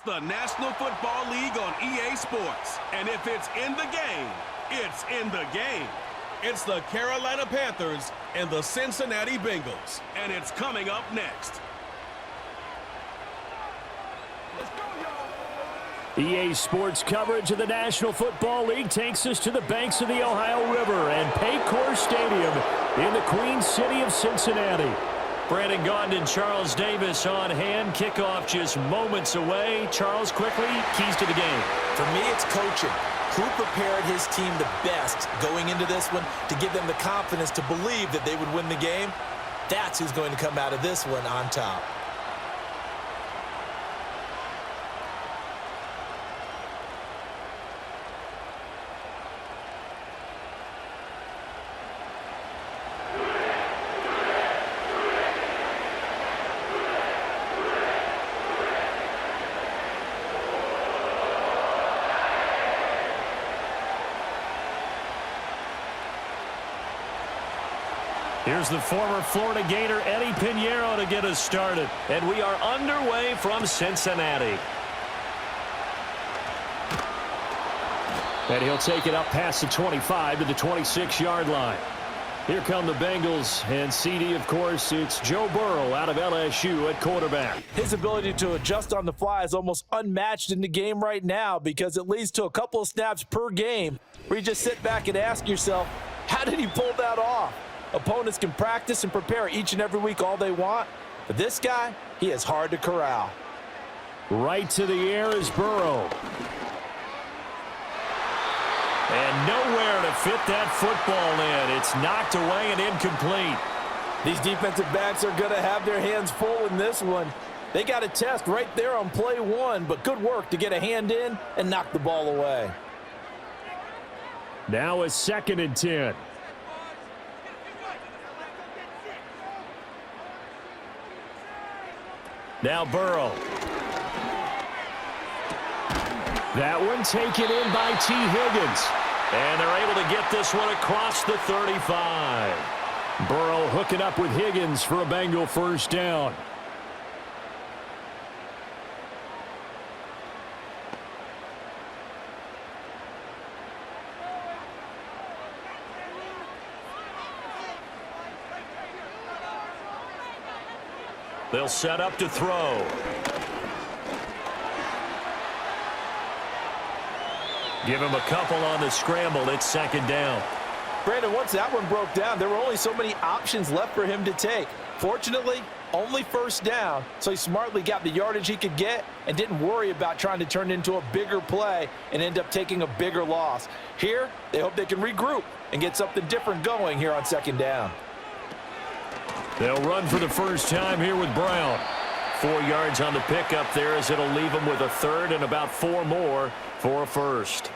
The National Football League on EA Sports. And if it's in the game, it's in the game. It's the Carolina Panthers and the Cincinnati Bengals. And it's coming up next. EA Sports coverage of the National Football League takes us to the banks of the Ohio River and Paycor Stadium in the Queen City of Cincinnati. Brandon Gaudin, Charles Davis on hand. Kickoff just moments away. Charles, quickly, keys to the game. For me, it's coaching. Who prepared his team the best going into this one to give them the confidence to believe that they would win the game? That's who's going to come out of this one on top. Here's the former Florida Gator Eddie Pinheiro to get us started. And we are underway from Cincinnati. And he'll take it up past the 25 to the 26-yard line. Here come the Bengals, and CD, of course, it's Joe Burrow out of LSU at quarterback. His ability to adjust on the fly is almost unmatched in the game right now because it leads to a couple of snaps per game where you just sit back and ask yourself, how did he pull that off? Opponents can practice and prepare each and every week all they want, but this guy, he is hard to corral. Right to the air is Burrow. And nowhere to fit that football in. It's knocked away and incomplete. These defensive backs are going to have their hands full in this one. They got a test right there on play one, but good work to get a hand in and knock the ball away. Now a 2nd and 10. Now Burrow. That one taken in by T. Higgins. And they're able to get this one across the 35. Burrow hooking up with Higgins for a Bengal first down. They'll set up to throw. Give him a couple on the scramble. It's 2nd down. Brandon, once that one broke down, there were only so many options left for him to take. Fortunately, only 1st down, so he smartly got the yardage he could get and didn't worry about trying to turn it into a bigger play and end up taking a bigger loss. Here, they hope they can regroup and get something different going here on 2nd down. They'll run for the first time here with Brown. 4 yards on the pickup there as it'll leave them with a 3rd and about 4 more for a first.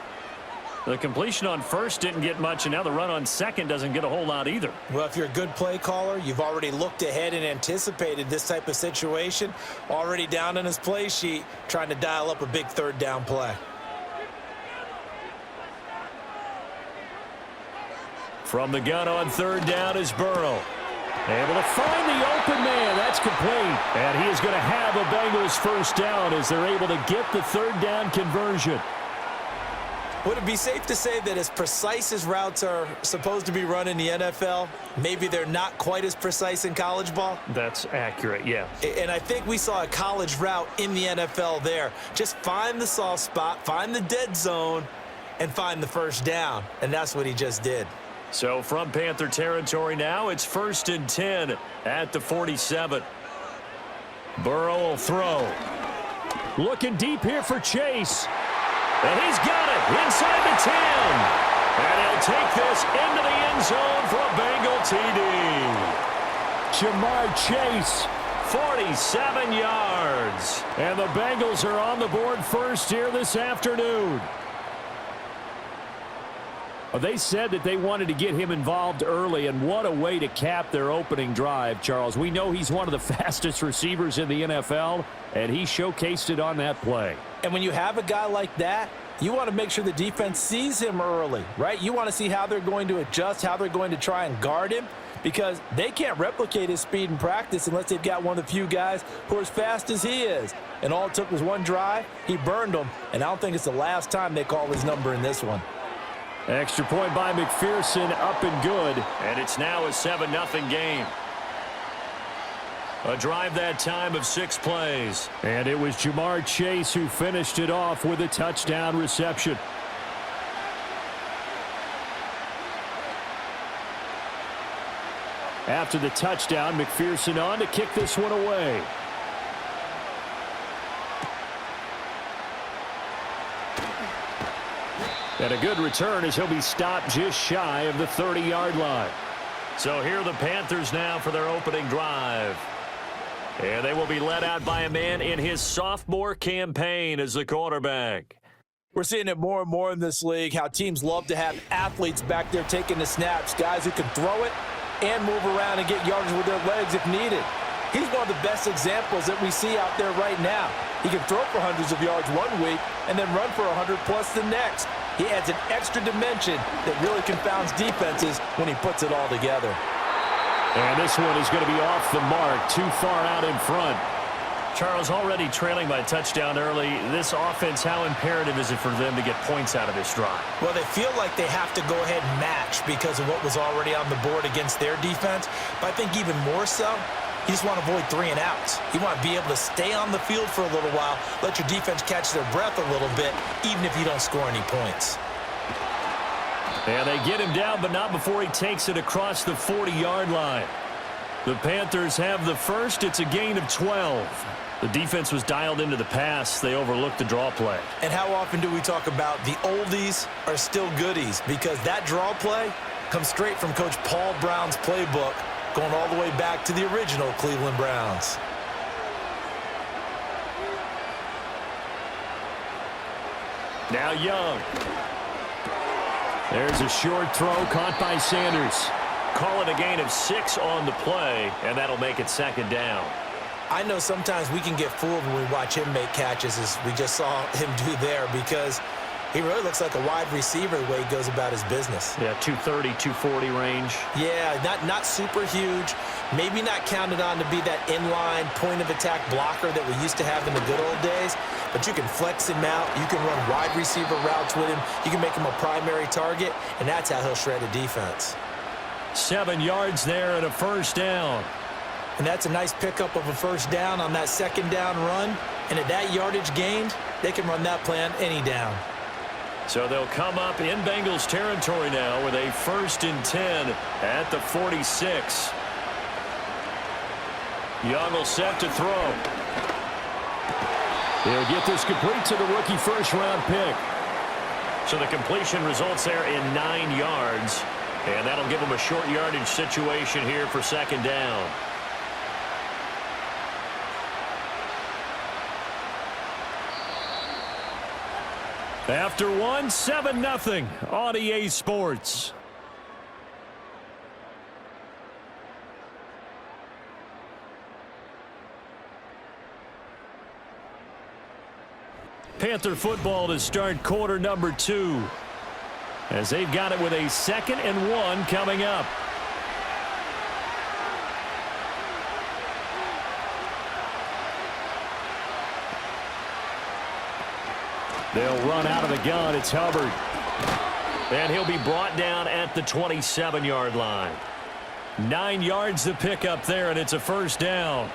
The completion on 1st didn't get much, and now the run on 2nd doesn't get a whole lot either. Well, if you're a good play caller, you've already looked ahead and anticipated this type of situation. Already down on his play sheet, trying to dial up a big 3rd down play. From the gun on 3rd down is Burrow. Able to find the open man. That's complete. And he is going to have a Bengals first down as they're able to get the 3rd down conversion. Would it be safe to say that as precise as routes are supposed to be run in the NFL, maybe they're not quite as precise in college ball? That's accurate, yeah. And I think we saw a college route in the NFL there. Just find the soft spot, find the dead zone, and find the first down. And that's what he just did. So from Panther territory now, it's 1st and 10 at the 47. Burrow will throw. Looking deep here for Chase. And he's got it inside the 10. And he'll take this into the end zone for a Bengal TD. Jamar Chase, 47 yards. And the Bengals are on the board first here this afternoon. They said that they wanted to get him involved early, and what a way to cap their opening drive, Charles. We know he's one of the fastest receivers in the NFL, and he showcased it on that play. And when you have a guy like that, You want to make sure the defense sees him early, right? You want to see how they're going to adjust, how they're going to try and guard him, because they can't replicate his speed in practice unless they've got one of the few guys who are as fast as he is. And all it took was one drive. He burned them, and I don't think it's the last time they call his number in this one. Extra point by McPherson, up and good. And it's now a 7-0 game. A drive that time of 6 plays. And it was Jamar Chase who finished it off with a touchdown reception. After the touchdown, McPherson on to kick this one away. And a good return as he'll be stopped just shy of the 30-yard line. So here are the Panthers now for their opening drive. And they will be led out by a man in his sophomore campaign as the quarterback. We're seeing it more and more in this league, how teams love to have athletes back there taking the snaps, guys who can throw it and move around and get yardage with their legs if needed. He's one of the best examples that we see out there right now. He can throw for hundreds of yards one week and then run for 100+ the next. He adds an extra dimension that really confounds defenses when he puts it all together. And this one is going to be off the mark, too far out in front. Charles, already trailing by a touchdown early. This offense, how imperative is it for them to get points out of this drive? Well, they feel like they have to go ahead and match because of what was already on the board against their defense. But I think even more so, you just want to avoid 3 and outs. You want to be able to stay on the field for a little while, let your defense catch their breath a little bit, even if you don't score any points. And they get him down, but not before he takes it across the 40-yard line. The Panthers have the first. It's a gain of 12. The defense was dialed into the pass. They overlooked the draw play. And how often do we talk about the oldies are still goodies? Because that draw play comes straight from Coach Paul Brown's playbook, going all the way back to the original Cleveland Browns. Now Young. There's a short throw caught by Sanders. Call it a gain of 6 on the play, and that'll make it 2nd down. I know sometimes we can get fooled when we watch him make catches, as we just saw him do there, because he really looks like a wide receiver the way he goes about his business. Yeah, 230, 240 range. Yeah, not super huge. Maybe not counted on to be that inline point-of-attack blocker that we used to have in the good old days, but you can flex him out. You can run wide receiver routes with him. You can make him a primary target, and that's how he'll shred a defense. 7 yards there and a 1st down. And that's a nice pickup of a 1st down on that 2nd down run. And at that yardage gained, they can run that play on any down. So they'll come up in Bengals territory now with a 1st and 10 at the 46. Young will set to throw. He'll get this complete to the rookie 1st-round pick. So the completion results there in 9 yards. And that'll give him a short yardage situation here for 2nd down. After 7-0 on EA Sports. Panther football to start quarter number 2. As they've got it with a 2nd and 1 coming up. They'll run out of the gun. It's Hubbard. And he'll be brought down at the 27-yard line. 9 yards to pick up there, and it's a 1st down.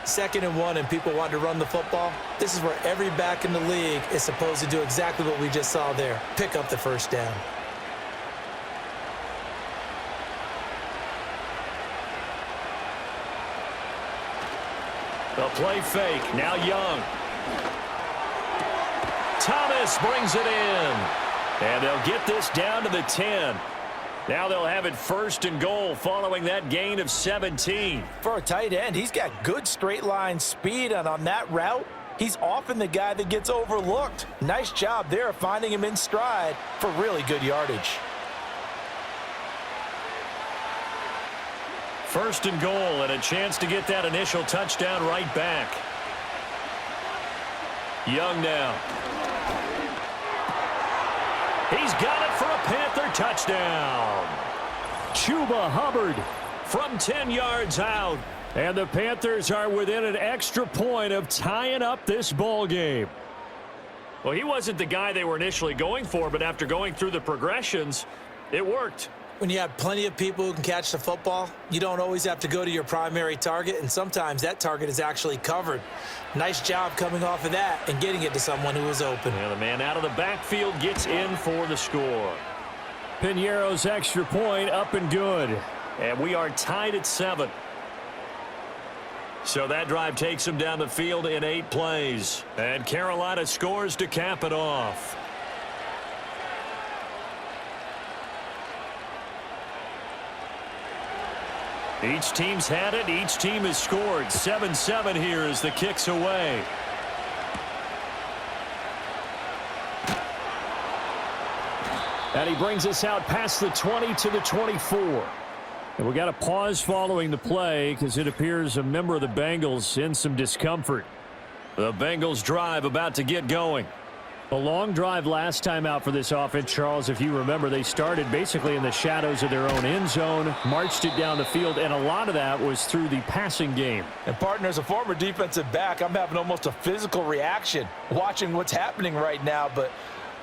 2nd and 1, and people want to run the football. This is where every back in the league is supposed to do exactly what we just saw there. Pick up the 1st down. The play fake. Now Young. Thomas brings it in. And they'll get this down to the 10. Now they'll have it 1st and goal following that gain of 17. For a tight end, he's got good straight line speed, and on that route, he's often the guy that gets overlooked. Nice job there of finding him in stride for really good yardage. 1st and goal, and a chance to get that initial touchdown right back. Young now. He's got it for a Panther touchdown. Chuba Hubbard from 10 yards out. And the Panthers are within an extra point of tying up this ball game. Well, he wasn't the guy they were initially going for, but after going through the progressions, it worked. When you have plenty of people who can catch the football, you don't always have to go to your primary target, and sometimes that target is actually covered. Nice job coming off of that and getting it to someone who was open. And the man out of the backfield gets in for the score. Piñeiro's extra point up and good. And we are tied at 7. So that drive takes him down the field in 8 plays. And Carolina scores to cap it off. Each team's had it. Each team has scored. 7-7 here as the kick's away. And he brings us out past the 20 to the 24. And we got a pause following the play because it appears a member of the Bengals in some discomfort. The Bengals drive about to get going. A long drive last time out for this offense, Charles. If you remember, they started basically in the shadows of their own end zone, marched it down the field, and a lot of that was through the passing game. And, partner, as a former defensive back, I'm having almost a physical reaction watching what's happening right now. But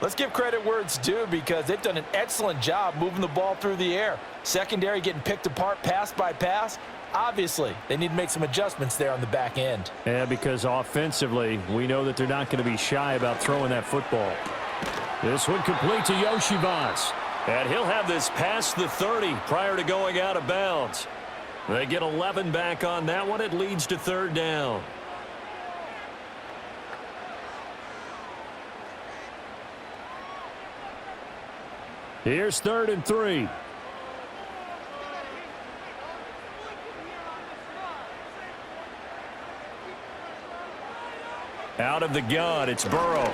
let's give credit where it's due because they've done an excellent job moving the ball through the air. Secondary getting picked apart pass by pass. Obviously, they need to make some adjustments there on the back end. Yeah, because offensively, we know that they're not going to be shy about throwing that football. This one complete to Yoshivas. And he'll have this past the 30 prior to going out of bounds. They get 11 back on that one. It leads to 3rd down. Here's 3rd and 3. Out of the gun, it's Burrow.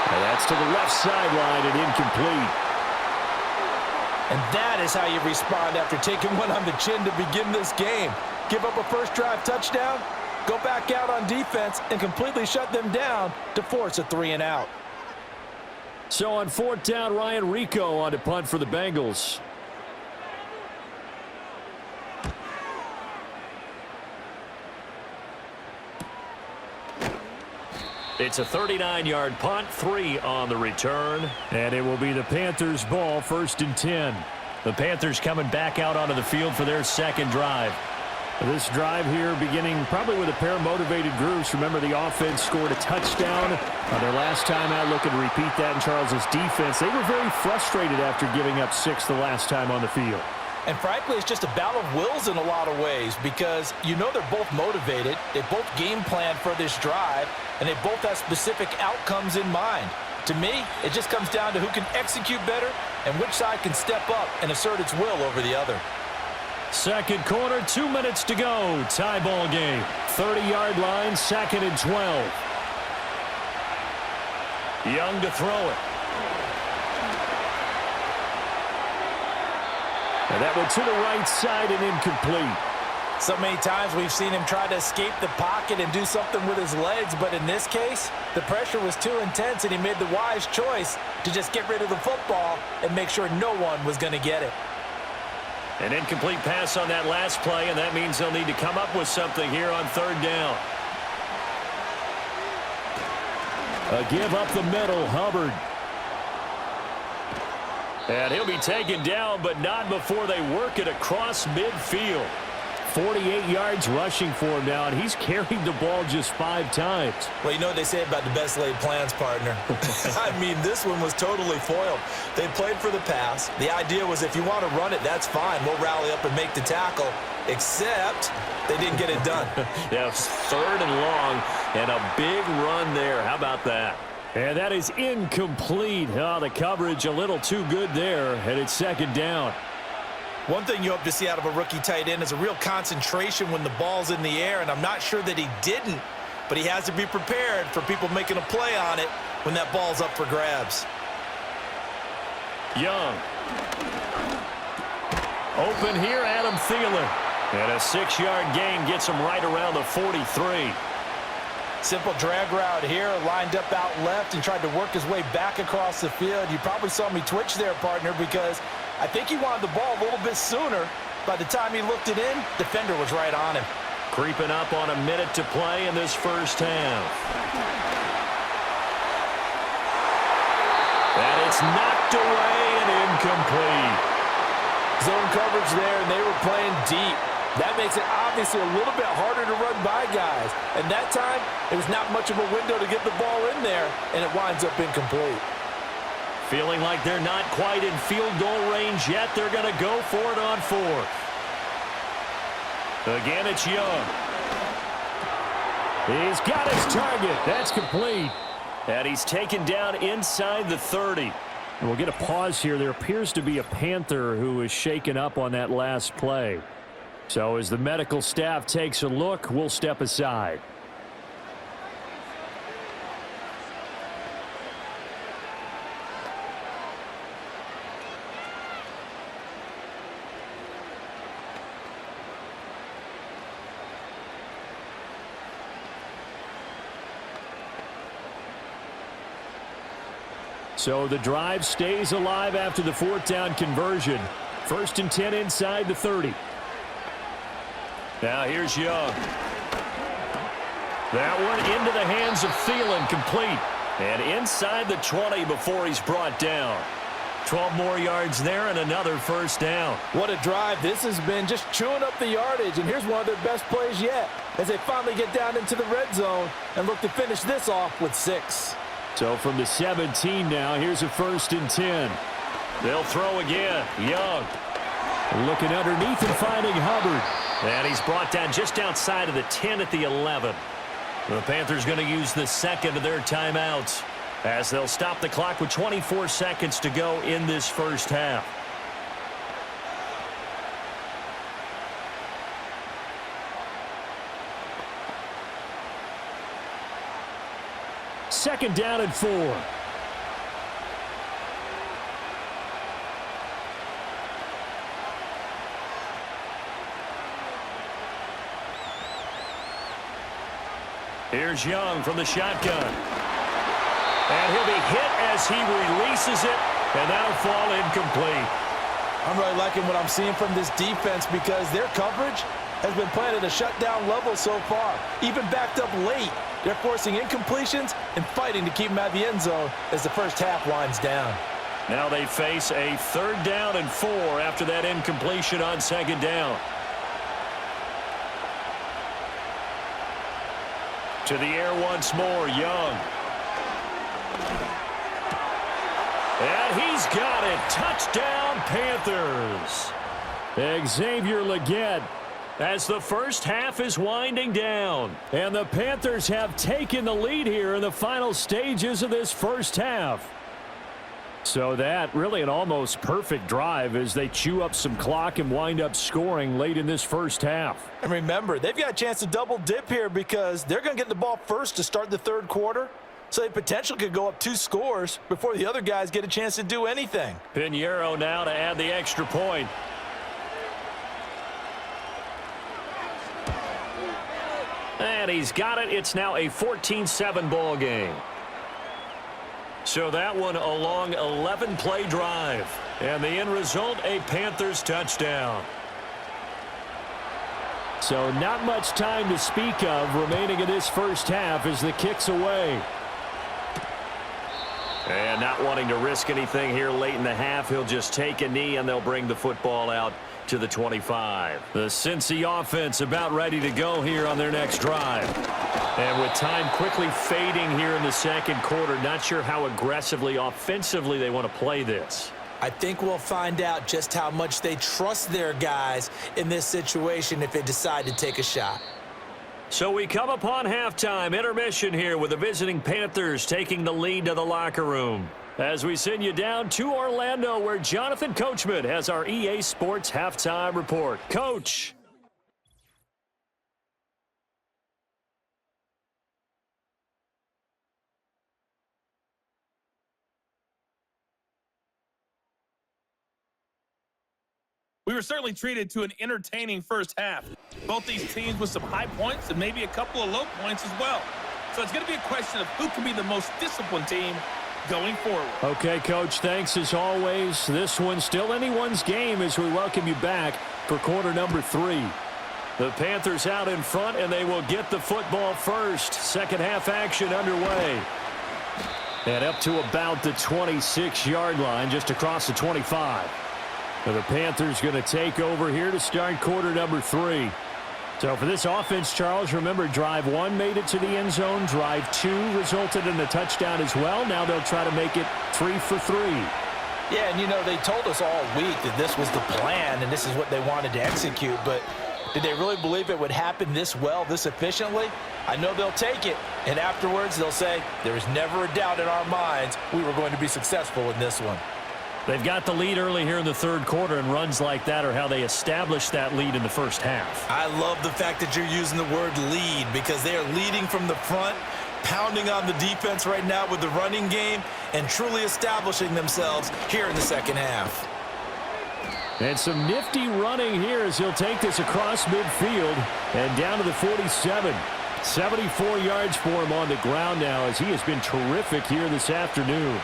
And that's to the left sideline and incomplete. And that is how you respond after taking one on the chin to begin this game. Give up a first drive touchdown, go back out on defense, and completely shut them down to force a 3-and-out. So on 4th down, Ryan Rico on to punt for the Bengals. It's a 39-yard punt, 3 on the return. And it will be the Panthers' ball, 1st and 10. The Panthers coming back out onto the field for their 2nd drive. This drive here beginning probably with a pair of motivated groups. Remember, the offense scored a touchdown on their last time out. Looking to repeat that in Charles's defense. They were very frustrated after giving up 6 the last time on the field. And frankly, it's just a battle of wills in a lot of ways because you know they're both motivated. They both game planned for this drive, and they both have specific outcomes in mind. To me, it just comes down to who can execute better and which side can step up and assert its will over the other. 2nd quarter, 2 minutes to go. Tie ball game. 30-yard line, 2nd and 12. Young to throw it. And that one to the right side and incomplete. So many times we've seen him try to escape the pocket and do something with his legs, but in this case, the pressure was too intense and he made the wise choice to just get rid of the football and make sure no one was going to get it. An incomplete pass on that last play, and that means they'll need to come up with something here on 3rd down. A give up the middle, Hubbard. And he'll be taken down, but not before they work it across midfield. 48 yards rushing for him now, and he's carried the ball just 5 times. Well, you know what they say about the best laid plans, partner. I mean, this one was totally foiled. They played for the pass. The idea was if you want to run it, that's fine. We'll rally up and make the tackle, except they didn't get it done. Yeah, 3rd and long, and a big run there. How about that? And that is incomplete. Oh, the coverage a little too good there, and it's 2nd down. One thing you hope to see out of a rookie tight end is a real concentration when the ball's in the air, and I'm not sure that he didn't, but he has to be prepared for people making a play on it when that ball's up for grabs. Young. Open here, Adam Thielen. And a 6-yard gain gets him right around the 43. Simple drag route here, lined up out left and tried to work his way back across the field. You probably saw me twitch there, partner, because I think he wanted the ball a little bit sooner. By the time he looked it in, defender was right on him. Creeping up on a minute to play in this first half. And it's knocked away and incomplete. Zone coverage there, and they were playing deep. That makes it obviously a little bit harder to run by guys. And that time, it was not much of a window to get the ball in there, and it winds up incomplete. Feeling like they're not quite in field goal range yet. They're going to go for it on fourth. Again, it's Young. He's got his target. That's complete. And he's taken down inside the 30. And we'll get a pause here. There appears to be a Panther who is shaken up on that last play. So as the medical staff takes a look, we'll step aside. So the drive stays alive after the fourth down conversion. 1st and 10 inside the 30. Now here's Young. That one into the hands of Thielen, complete. And inside the 20 before he's brought down. 12 more yards there and another first down. What a drive. This has been just chewing up the yardage, and here's one of their best plays yet as they finally get down into the red zone and look to finish this off with 6. So from the 17 now, here's a 1st and 10. They'll throw again. Young looking underneath and finding Hubbard. And he's brought down just outside of the 10 at the 11. The Panthers going to use the second of their timeouts as they'll stop the clock with 24 seconds to go in this first half. Second down and 4. Here's Young from the shotgun. And he'll be hit as he releases it, and that'll fall incomplete. I'm really liking what I'm seeing from this defense because their coverage has been playing at a shutdown level so far. Even backed up late, they're forcing incompletions and fighting to keep them out of the end zone as the first half winds down. Now they face a 3rd down and 4 after that incompletion on 2nd down. To the air once more, Young. And he's got it. Touchdown, Panthers. Xavier Legette as the first half is winding down. And the Panthers have taken the lead here in the final stages of this first half. So that really an almost perfect drive as they chew up some clock and wind up scoring late in this first half. And remember, they've got a chance to double dip here because they're going to get the ball first to start the 3rd quarter. So they potentially could go up 2 scores before the other guys get a chance to do anything. Pinheiro now to add the extra point. And he's got it. It's now a 14-7 ball game. So that one a long 11-play drive. And the end result, a Panthers touchdown. So not much time to speak of remaining in this first half as the kick's away. And not wanting to risk anything here late in the half, he'll just take a knee and they'll bring the football out to the 25. The Cincy offense about ready to go here on their next drive. And with time quickly fading here in the 2nd quarter, not sure how aggressively offensively they want to play this. I think we'll find out just how much they trust their guys in this situation if they decide to take a shot. So we come upon halftime intermission here with the visiting Panthers taking the lead to the locker room. As we send you down to Orlando where Jonathan Coachman has our EA Sports halftime report. Coach. We were certainly treated to an entertaining first half. Both these teams with some high points and maybe a couple of low points as well. So it's going to be a question of who can be the most disciplined team going forward. Okay, Coach, thanks as always. This one's still anyone's game as we welcome you back for quarter number 3. The Panthers out in front, and they will get the football first. Second half action underway. And up to about the 26-yard line, just across the 25. And the Panthers going to take over here to start quarter number 3. So for this offense, Charles, remember, drive 1 made it to the end zone. Drive 2 resulted in a touchdown as well. Now they'll try to make it 3 for 3. Yeah, and, you know, they told us all week that this was the plan and this is what they wanted to execute. But did they really believe it would happen this well, this efficiently? I know they'll take it. And afterwards, they'll say, there was never a doubt in our minds we were going to be successful in this one. They've got the lead early here in the third quarter, and runs like that are how they established that lead in the first half. I love the fact that you're using the word lead because they are leading from the front, pounding on the defense right now with the running game, and truly establishing themselves here in the second half. And some nifty running here as he'll take this across midfield and down to the 47. 74 yards for him on the ground now as he has been terrific here this afternoon.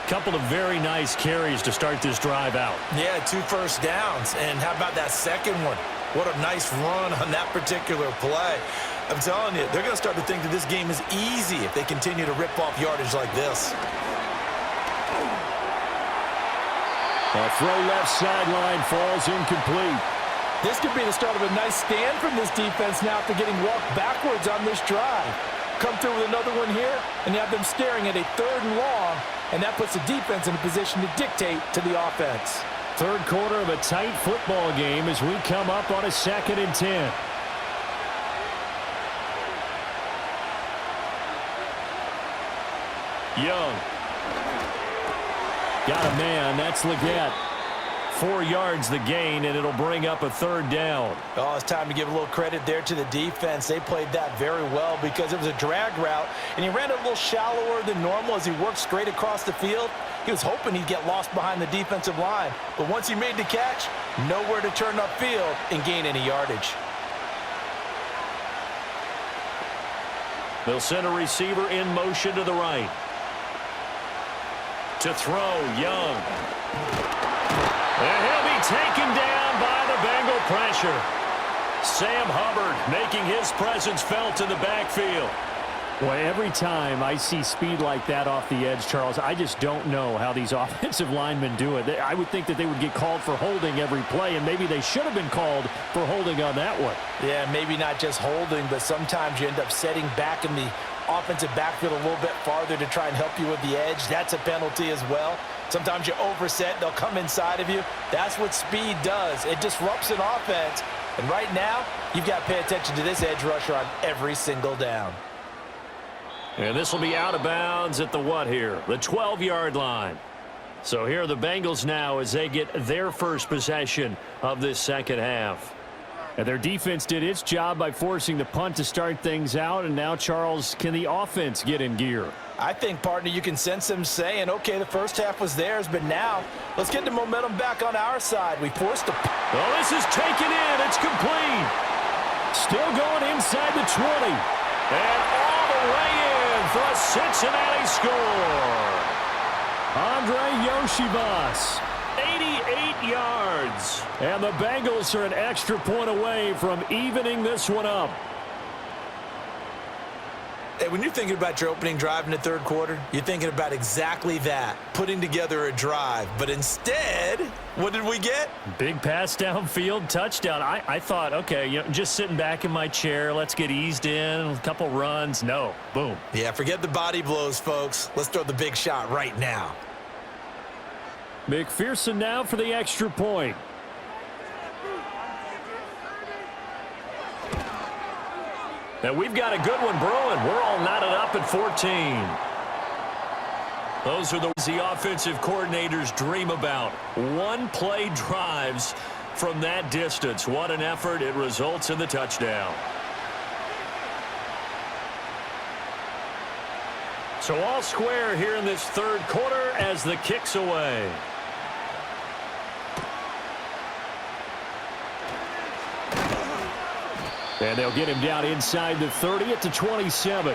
Couple of very nice carries to start this drive out. Yeah, 2 first downs. And how about that second one? What a nice run on that particular play. I'm telling you, they're going to start to think that this game is easy if they continue to rip off yardage like this. A throw left sideline falls incomplete. This could be the start of a nice stand from this defense now after getting walked backwards on this drive. Come through with another one here, and you have them staring at a 3rd and long, and that puts the defense in a position to dictate to the offense. Third quarter of a tight football game as we come up on a 2nd and 10. Young. Got a man. That's Leggett. 4 yards the gain, and it'll bring up a 3rd down. Oh, it's time to give a little credit there to the defense. They played that very well because it was a drag route, and he ran it a little shallower than normal as he worked straight across the field. He was hoping he'd get lost behind the defensive line, but once he made the catch, nowhere to turn upfield and gain any yardage. They'll send a receiver in motion to the right. To throw, Young. And he'll be taken down by the Bengal pressure. Sam Hubbard making his presence felt in the backfield. Boy, every time I see speed like that off the edge, Charles, I just don't know how these offensive linemen do it. I would think that they would get called for holding every play, and maybe they should have been called for holding on that one. Yeah, maybe not just holding, but sometimes you end up setting back in the offensive backfield a little bit farther to try and help you with the edge. That's a penalty as well. Sometimes you overset, they'll come inside of you. That's what speed does. It disrupts an offense. And right now, you've got to pay attention to this edge rusher on every single down. And this will be out of bounds at the what here? The 12-yard line. So here are the Bengals now as they get their first possession of this second half. And their defense did its job by forcing the punt to start things out. And now, Charles, can the offense get in gear? I think, partner, you can sense them saying, okay, the first half was theirs, but now let's get the momentum back on our side. We forced the... Well, this is taken in. It's complete. Still going inside the 20. And all the way in for a Cincinnati score. Andre Yoshibas, 88 yards. And the Bengals are an extra point away from evening this one up. Hey, when you're thinking about your opening drive in the third quarter, you're thinking about exactly that, putting together a drive. But instead, what did we get? Big pass downfield, touchdown. I thought, okay, just sitting back in my chair, let's get eased in, a couple runs. No, boom. Yeah, forget the body blows, folks. Let's throw the big shot right now. McPherson now for the extra point. And we've got a good one brewing. We're all knotted up at 14. Those are the offensive coordinators dream about. One-play drives from that distance. What an effort. It results in the touchdown. So all square here in this third quarter as the kick's away. And they'll get him down inside the 30 at the 27.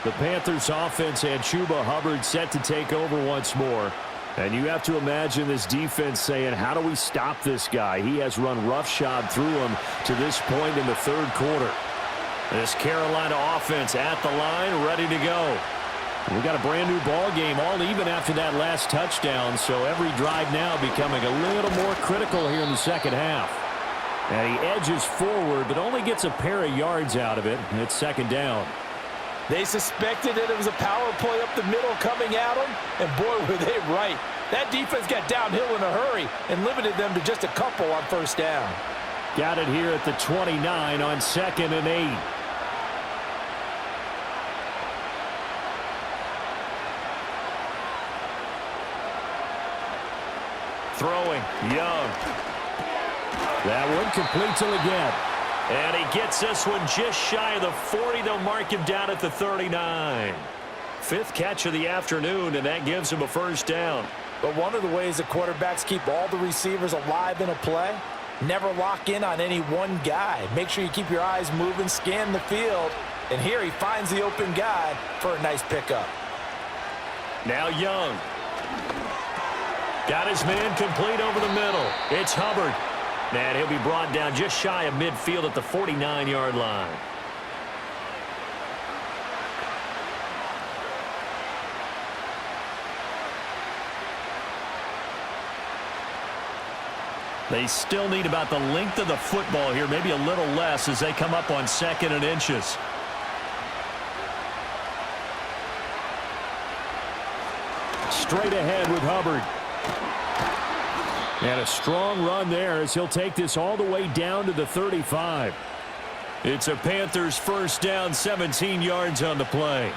The Panthers offense and Chuba Hubbard set to take over once more. And you have to imagine this defense saying, how do we stop this guy? He has run roughshod through him to this point in the third quarter. This Carolina offense at the line, ready to go. We got a brand new ball game, all even after that last touchdown, so every drive now becoming a little more critical here in the second half. And he edges forward, but only gets a pair of yards out of it, and it's second down. They suspected that it was a power play up the middle coming at them, and boy, were they right. That defense got downhill in a hurry and limited them to just a couple on first down. Got it here at the 29 on 2nd and 8. Throwing, Young. That one complete till again. And he gets this one just shy of the 40. They'll mark him down at the 39. 5th catch of the afternoon, and that gives him a first down. But one of the ways the quarterbacks keep all the receivers alive in a play, never lock in on any one guy. Make sure you keep your eyes moving, scan the field, and here he finds the open guy for a nice pickup. Now Young. Got his man complete over the middle. It's Hubbard. And he'll be brought down just shy of midfield at the 49-yard line. They still need about the length of the football here, maybe a little less as they come up on 2nd and inches. Straight ahead with Hubbard. And a strong run there as he'll take this all the way down to the 35. It's a Panthers first down, 17 yards on the play.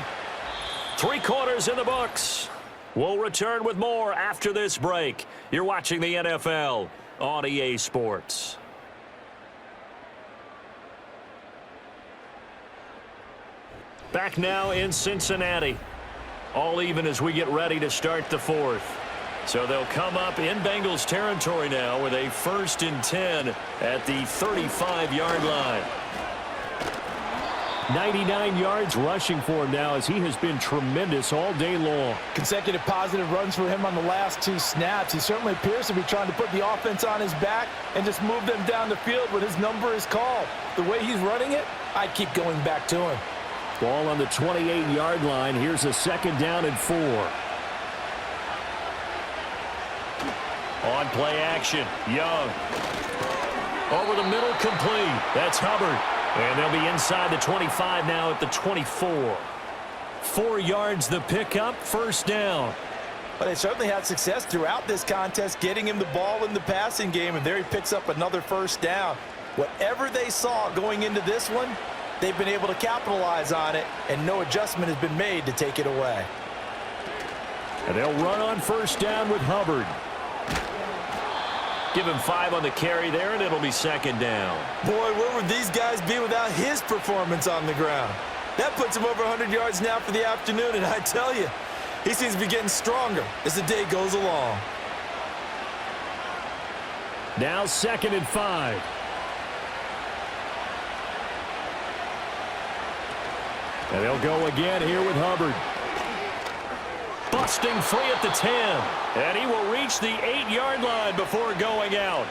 3 quarters in the books. We'll return with more after this break. You're watching the NFL on EA Sports. Back now in Cincinnati. All even as we get ready to start the 4th. So they'll come up in Bengals territory now with a 1st and 10 at the 35-yard line. 99 yards rushing for him now as he has been tremendous all day long. Consecutive positive runs for him on the last 2 snaps. He certainly appears to be trying to put the offense on his back and just move them down the field when his number is called. The way he's running it, I'd keep going back to him. Ball on the 28-yard line. Here's a 2nd down and 4. On play action, Young. Over the middle, complete. That's Hubbard. And they'll be inside the 25 now at the 24. 4 yards the pickup, first down. But they certainly had success throughout this contest, getting him the ball in the passing game, and there he picks up another first down. Whatever they saw going into this one, they've been able to capitalize on it, and no adjustment has been made to take it away. And they'll run on first down with Hubbard. Give him 5 on the carry there, and it'll be 2nd down. Boy, where would these guys be without his performance on the ground? That puts him over 100 yards now for the afternoon, and I tell you, he seems to be getting stronger as the day goes along. Now 2nd and 5. And they'll go again here with Hubbard. Busting free at the 10. And he will reach the 8-yard line before going out.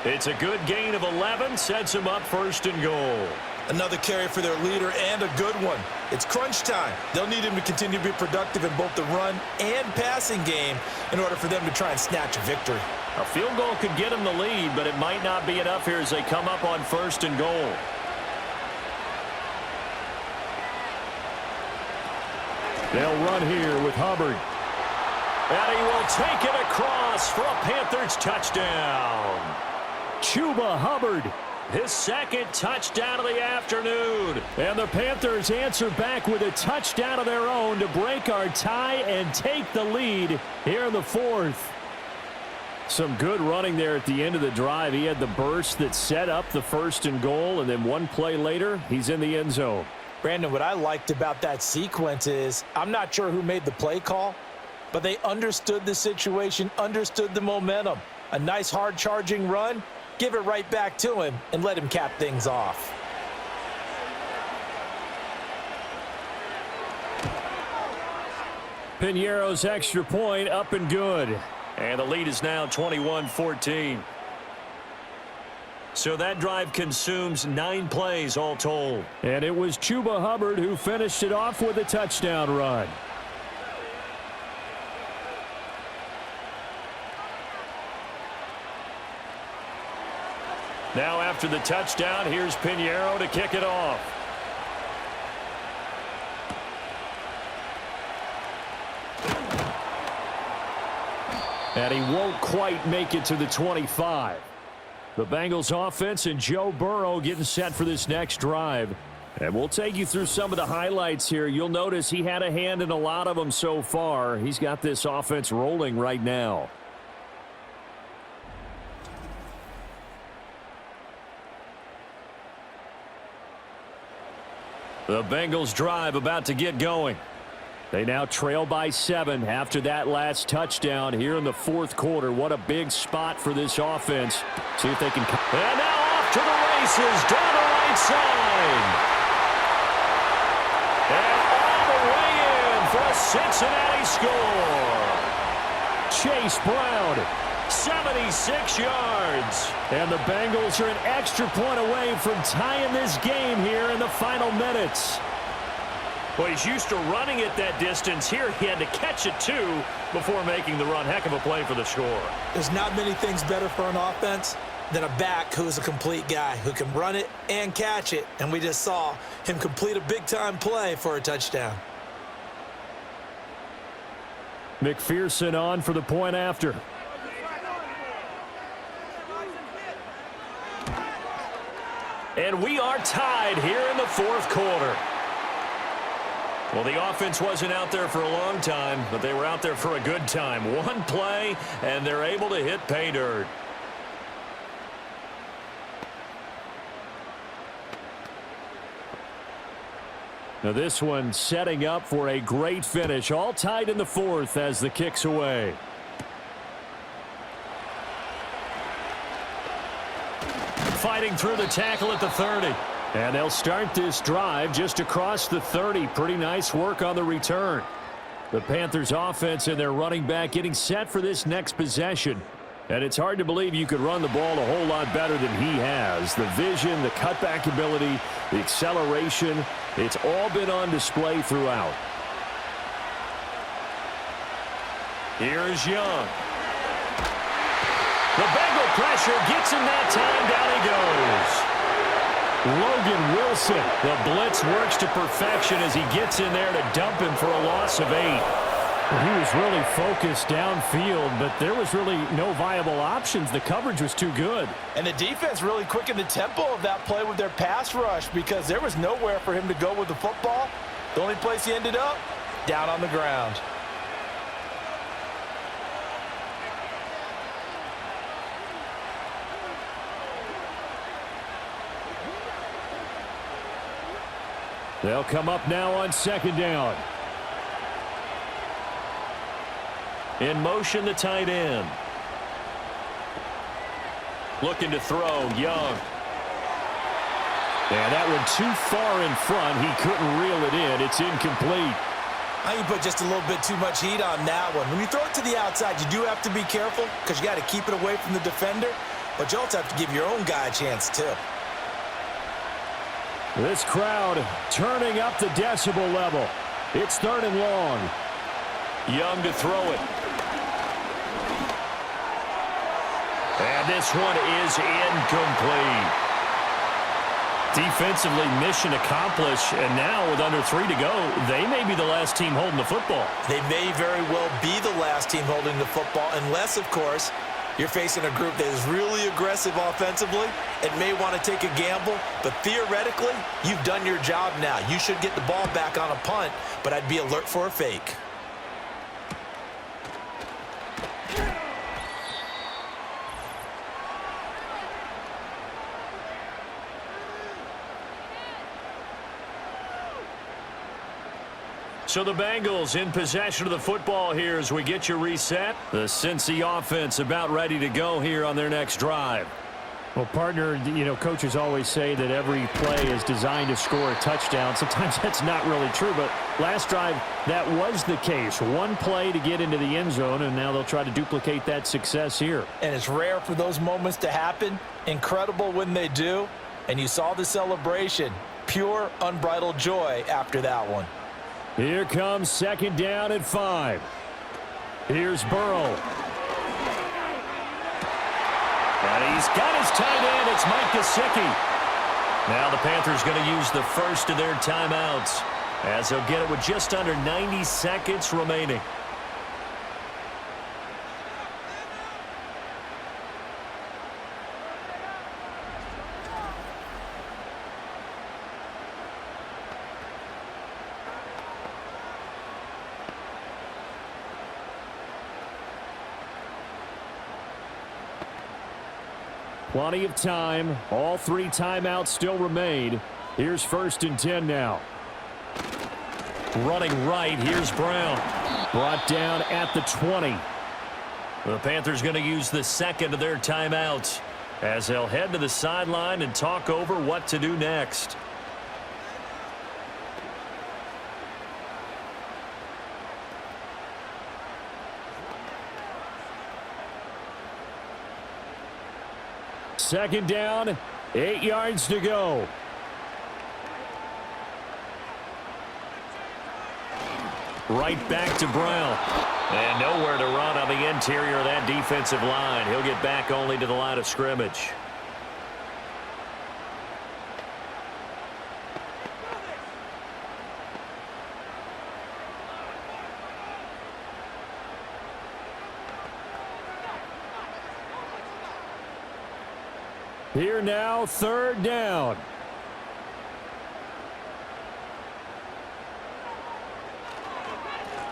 It's a good gain of 11. Sets him up 1st and goal. Another carry for their leader and a good one. It's crunch time. They'll need him to continue to be productive in both the run and passing game in order for them to try and snatch a victory. A field goal could get him the lead, but it might not be enough here as they come up on 1st and goal. They'll run here with Hubbard. And he will take it across for a Panthers touchdown. Chuba Hubbard, his 2nd touchdown of the afternoon. And the Panthers answer back with a touchdown of their own to break our tie and take the lead here in the 4th. Some good running there at the end of the drive. He had the burst that set up the 1st and goal, and then one play later, he's in the end zone. Brandon, what I liked about that sequence is I'm not sure who made the play call, but they understood the situation, understood the momentum. A nice hard-charging run, give it right back to him, and let him cap things off. Piñeiro's extra point up and good. And the lead is now 21-14. So that drive consumes 9 plays all told. And it was Chuba Hubbard who finished it off with a touchdown run. Now after the touchdown, here's Piñeiro to kick it off. And he won't quite make it to the 25. The Bengals offense and Joe Burrow getting set for this next drive. And we'll take you through some of the highlights here. You'll notice he had a hand in a lot of them so far. He's got this offense rolling right now. The Bengals drive about to get going. They now trail by 7 after that last touchdown here in the fourth quarter. What a big spot for this offense. See if they can. And now off to the races down the right side. And all the way in for a Cincinnati score. Chase Brown, 76 yards. And the Bengals are an extra point away from tying this game here in the final minutes. Well, he's used to running it that distance. Here he had to catch it, too, before making the run. Heck of a play for the score. There's not many things better for an offense than a back who is a complete guy who can run it and catch it. And we just saw him complete a big-time play for a touchdown. McPherson on for the point after. And we are tied here in the fourth quarter. Well, the offense wasn't out there for a long time, but they were out there for a good time. One play, and they're able to hit pay dirt. Now this one setting up for a great finish. All tied in the fourth as the kick's away. Fighting through the tackle at the 30. And they'll start this drive just across the 30. Pretty nice work on the return. The Panthers offense and their running back getting set for this next possession. And it's hard to believe you could run the ball a whole lot better than he has. The vision, the cutback ability, the acceleration, it's all been on display throughout. Here's Young. The Bengal pressure gets him that time. Down he goes. Logan Wilson. The blitz works to perfection as he gets in there to dump him for a loss of 8. He was really focused downfield, but there was really no viable options. The coverage was too good. And the defense really quickened the tempo of that play with their pass rush because there was nowhere for him to go with the football. The only place he ended up, down on the ground. They'll come up now on second down. In motion, the tight end. Looking to throw, Young. And that one too far in front. He couldn't reel it in. It's incomplete. I think you put just a little bit too much heat on that one. When you throw it to the outside, you do have to be careful because you got to keep it away from the defender. But you also have to give your own guy a chance, too. This crowd turning up the decibel level. It's 3rd and long. Young to throw it. And this one is incomplete. Defensively, mission accomplished. And now with under 3 to go, they may be the last team holding the football. They may very well be the last team holding the football, unless, of course, you're facing a group that is really aggressive offensively and may want to take a gamble. But theoretically, you've done your job now. You should get the ball back on a punt, but I'd be alert for a fake. So the Bengals in possession of the football here as we get you reset. The Cincy offense about ready to go here on their next drive. Well, partner, you know, coaches always say that every play is designed to score a touchdown. Sometimes that's not really true, but last drive, that was the case. One play to get into the end zone, and now they'll try to duplicate that success here. And it's rare for those moments to happen. Incredible when they do. And you saw the celebration. Pure, unbridled joy after that one. Here comes 2nd down and 5. Here's Burrow. And he's got his tight end. It's Mike Gesicki. Now the Panthers going to use the first of their timeouts as they'll get it with just under 90 seconds remaining. Plenty of time. All 3 timeouts still remain. Here's 1st and 10 now. Running right. Here's Brown. Brought down at the 20. The Panthers going to use the 2nd of their timeouts as they'll head to the sideline and talk over what to do next. Second down, 8 yards to go. Right back to Brown. And nowhere to run on the interior of that defensive line. He'll get back only to the line of scrimmage. Here now, 3rd down.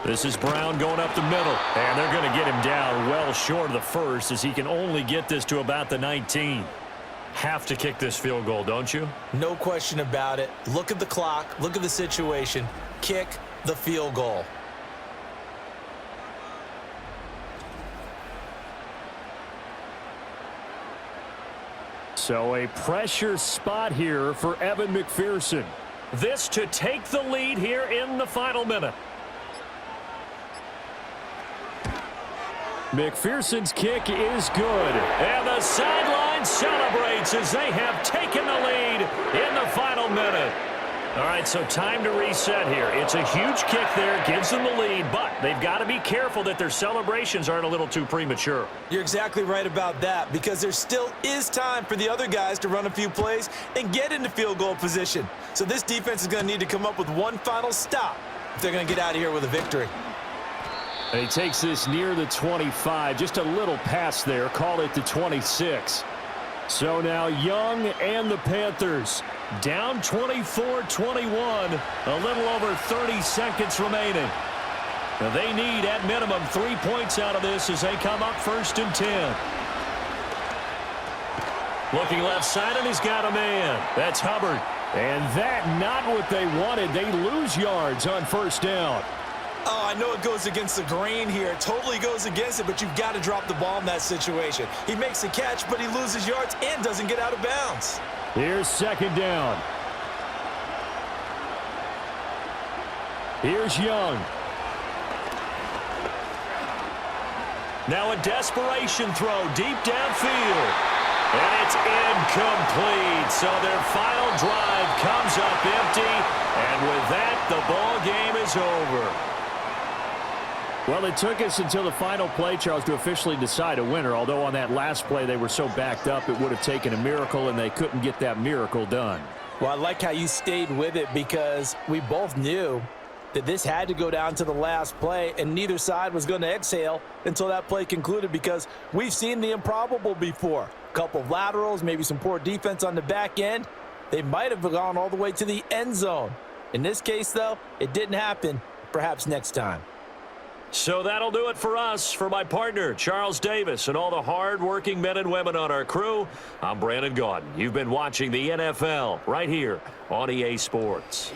This is Brown going up the middle. And they're going to get him down well short of the first as he can only get this to about the 19. Have to kick this field goal, don't you? No question about it. Look at the clock. Look at the situation. Kick the field goal. So a pressure spot here for Evan McPherson. This to take the lead here in the final minute. McPherson's kick is good. And the sideline celebrates as they have taken the lead in the final minute. All right, so time to reset here. It's a huge kick there, gives them the lead, but they've got to be careful that their celebrations aren't a little too premature. You're exactly right about that because there still is time for the other guys to run a few plays and get into field goal position. So this defense is going to need to come up with one final stop if they're going to get out of here with a victory. And he takes this near the 25, just a little pass there, call it the 26. So now Young and the Panthers down 24-21, a little over 30 seconds remaining. Now they need at minimum 3 points out of this as they come up 1st and 10. Looking left side, and he's got a man. That's Hubbard. And that not what they wanted. They lose yards on 1st down. Oh, I know it goes against the grain here. It totally goes against it, but you've got to drop the ball in that situation. He makes a catch, but he loses yards and doesn't get out of bounds. Here's 2nd down. Here's Young. Now a desperation throw deep downfield. And it's incomplete. So their final drive comes up empty. And with that, the ball game is over. Well, it took us until the final play, Charles, to officially decide a winner. Although on that last play they were so backed up, it would have taken a miracle, and they couldn't get that miracle done. Well, I like how you stayed with it because we both knew that this had to go down to the last play, and neither side was going to exhale until that play concluded because we've seen the improbable before. A couple of laterals, maybe some poor defense on the back end. They might have gone all the way to the end zone. In this case, though, it didn't happen. Perhaps next time. So that'll do it for us. For my partner, Charles Davis, and all the hard-working men and women on our crew, I'm Brandon Gaudin. You've been watching the NFL right here on EA Sports.